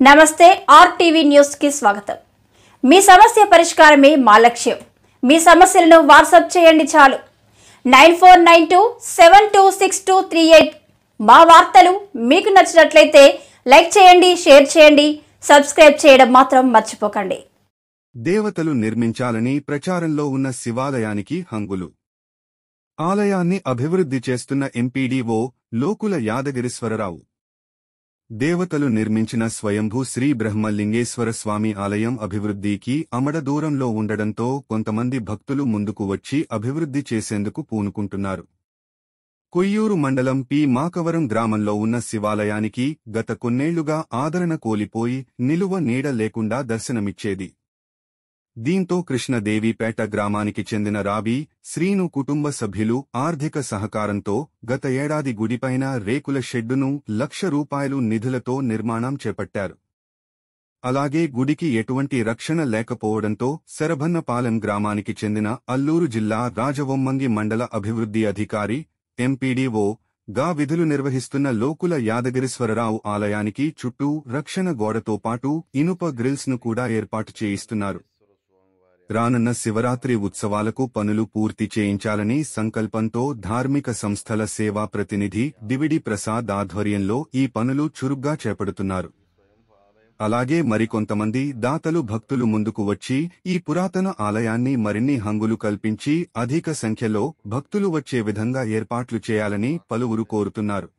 నమస్తే RTV news కి స్వాగతం। మీ సమస్య పరిష్కారమే మా లక్ష్యం। మీ సమస్యలను వాట్సాప్ చేయండి చాలు 9492726238। మా వార్తలు మీకు నచ్చినట్లయితే లైక్ చేయండి, షేర్ చేయండి, సబ్స్క్రైబ్ చేయడం మాత్రం మర్చిపోకండి। దేవతలు నిర్మించాలని ప్రచారంలో ఉన్న శివాలయానికి హంగులు। ఆలయాన్ని అభివృద్ధి చేస్తున్న ఎంపీడీఓ లోకుల యాదగిరీశ్వరరావు। దేవతలు నిర్మించిన స్వయంభూ శ్రీ బ్రహ్మలింగేశ్వర స్వామి ఆలయం అభివృద్ధికి అమడ దూరంలో ఉండడంతో కొంతమంది భక్తులు ముందుకు వచ్చి అభివృద్ధి చేసేందుకు పూనుకుంటున్నారు। కొయ్యూరు మండలం పి మాకవరం గ్రామంలో ఉన్న శివాలయానికి గత కొన్నేళ్లుగా ఆదరణ కోల్పోయి నిలువ నీడ లేకుండా దర్శనమిచ్చేది। దీంతో కృష్ణదేవిపేట గ్రామానికి చెందిన రాబీ శ్రీను కుటుంబ సభ్యులు ఆర్థిక సహకారంతో గత ఏడాది గుడిపైన రేకుల షెడ్డును ₹1,00,000 నిధులతో నిర్మాణం చేపట్టారు। అలాగే గుడికి ఎటువంటి రక్షణ లేకపోవడంతో శరభన్నపాలెం గ్రామానికి చెందిన అల్లూరు జిల్లా రాజవొమ్మంగి మండల అభివృద్ధి అధికారి ఎంపీడీఓ గా విధులు నిర్వహిస్తున్న లోకుల యాదగిరీశ్వరరావు ఆలయానికి చుట్టూ రక్షణ గోడతో పాటు ఇనుప గ్రిల్స్ ను కూడా ఏర్పాటు చేయిస్తున్నారు। రానున్న శివరాత్రి ఉత్సవాలకు పనులు పూర్తి చేయించాలని సంకల్పంతో ధార్మిక సంస్థల సేవా ప్రతినిధి డివిడి ప్రసాద్ ఆధ్వర్యంలో ఈ పనులు చురుగ్గా చేపడుతున్నారు। అలాగే మరికొంతమంది దాతలు భక్తులు ముందుకు వచ్చి ఈ పురాతన ఆలయాన్ని మరిన్ని హంగులు కల్పించి అధిక సంఖ్యలో భక్తులు వచ్చే విధంగా ఏర్పాట్లు చేయాలని పలువురు కోరుతున్నారు।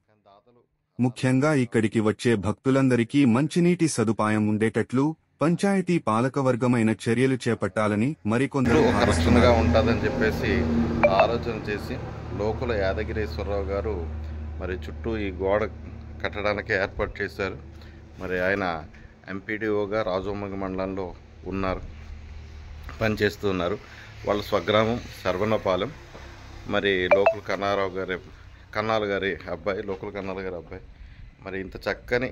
ముఖ్యంగా ఇక్కడికి వచ్చే భక్తులందరికీ మంచినీటి సదుపాయం ఉండేటట్లు పంచాయతీ పాలకవర్గమైన చర్యలు చేపట్టాలని మరికొందరు ఆకర్షణగా ఉంటుందని చెప్పేసి ఆలోచన చేసి లోకుల యాదగిరీశ్వరరావు గారు మరి చుట్టూ ఈ గోడ కట్టడానికి ఏర్పాటు చేశారు। మరి ఆయన ఎంపీడీఓగా రాజవొమ్మంగి మండలంలో పనిచేస్తున్నారు। వాళ్ళ స్వగ్రామం శరభన్నపాలెం। మరి లోకుల కన్నాల గారి అబ్బాయి మరి ఇంత చక్కని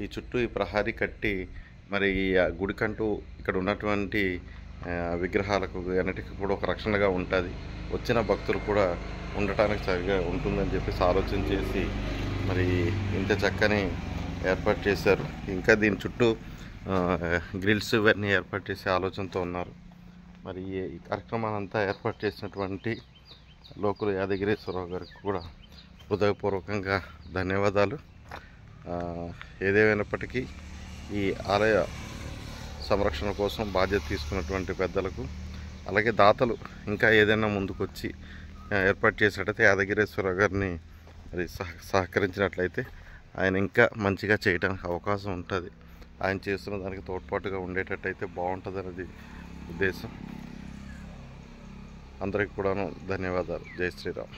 ఈ చుట్టూ ఈ ప్రహారీ కట్టి మరి ఈ గుడికంటూ ఇక్కడ ఉన్నటువంటి విగ్రహాలకు అన్నిటికీ కూడా ఒక రక్షణగా ఉంటుంది, వచ్చిన భక్తులు కూడా ఉండటానికి సరిగా ఉంటుందని చెప్పేసి ఆలోచన చేసి మరి ఇంత చక్కని ఏర్పాటు చేశారు। ఇంకా దీని చుట్టూ గ్రిల్స్ ఇవన్నీ ఏర్పాటు చేసే ఆలోచనతో ఉన్నారు। మరి ఈ కార్యక్రమాన్ని అంతా ఏర్పాటు చేసినటువంటి లోకుల యాదగిరీశ్వరరావు గారికి కూడా హృదయపూర్వకంగా ధన్యవాదాలు। ఏదేమైనప్పటికీ ఈ ఆలయ సంరక్షణ కోసం బాధ్యత తీసుకున్నటువంటి పెద్దలకు, అలాగే దాతలు ఇంకా ఏదైనా ముందుకొచ్చి ఏర్పాటు చేసినట్లయితే యాదగిరీశ్వరరావు గారిని మరి సహకరించినట్లయితే ఆయన ఇంకా మంచిగా చేయడానికి అవకాశం ఉంటుంది। ఆయన చేస్తున్న దానికి తోడ్పాటుగా ఉండేటట్టయితే బాగుంటుంది అనేది ఉద్దేశం। అందరికీ కూడాను ధన్యవాదాలు। జై శ్రీరామ్।